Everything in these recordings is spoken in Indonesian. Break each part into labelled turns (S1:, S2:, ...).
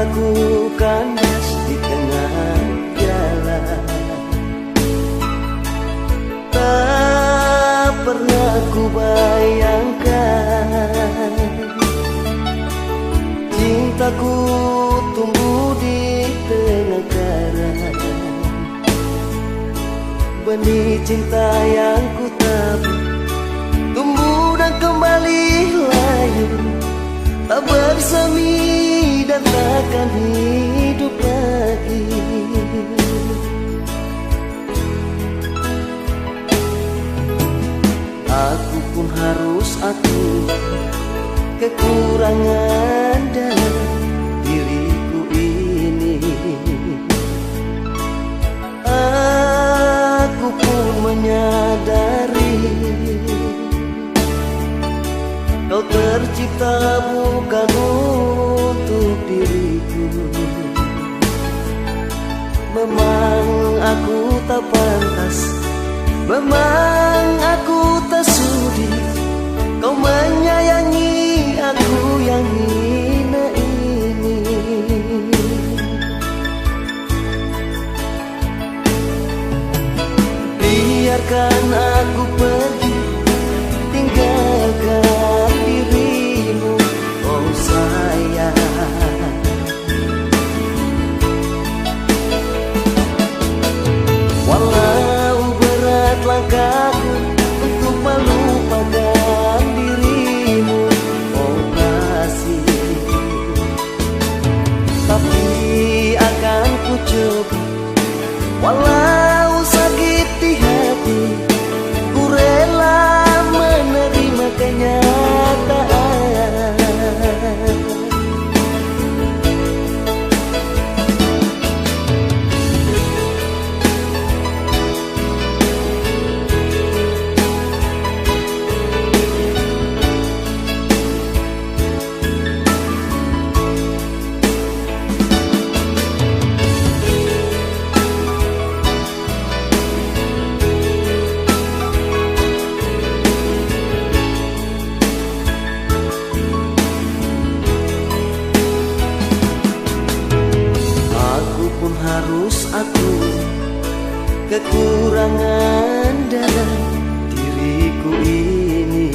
S1: cintaku kandas di tengah jalan. Tak pernah ku bayangkan cintaku tumbuh di tengah karang. Benih cinta yang ku tabur tumbuh dan kembali layu, tak bersemi dan takkan hidup lagi. Aku pun harus akui kekurangan dalam diriku ini. Aku pun menyadari kau tercipta bukan untuk diriku. Memang aku tak pantas, memang aku tak sudi kau menyayangi aku yang hina ini. Biarkan aku pergi, tinggalkan dirimu, oh sayang. Walau berat langkahku untuk melupakan dirimu, oh kasih, tapi akan ku coba. Walau sakit di hati, ku rela menerima kenyataan. Harus aku kekurangan dalam diriku ini.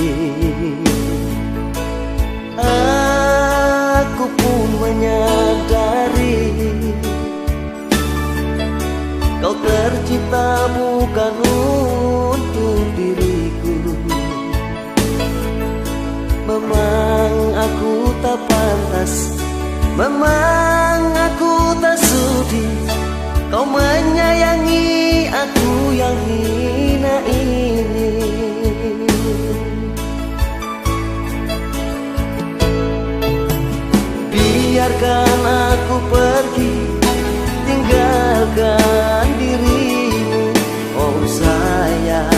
S1: Aku pun menyadari kau tercipta bukan untuk diriku. Memang aku tak pantas, memang aku tak sudi kau menyayangi aku yang hina ini. Biarkan aku pergi, tinggalkan dirimu, oh sayang.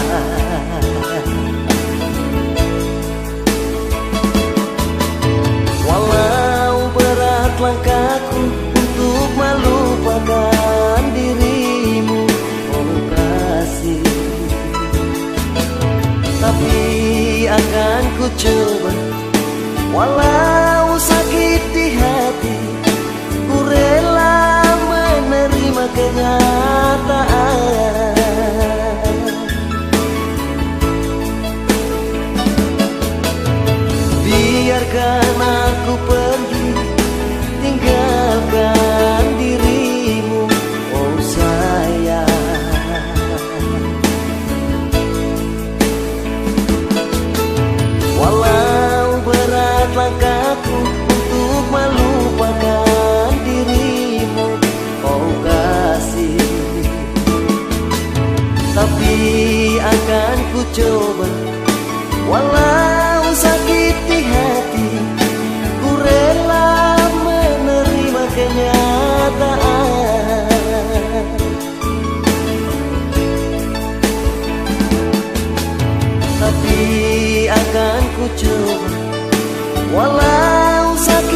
S1: Walau berat langkahku untuk melupakan dirimu, oh kasih, tapi akan ku coba. Walau sakit di hati, ku rela menerima kenyataan. Biarkan aku pergi, tinggalkan dirimu, oh sayang. Walau berat langkahku untuk melupakan dirimu, oh kasih, tapi akan ku coba. Walau sakit di hati, ku rela menerima kenyataan. Tapi akan ku coba. Walau sakit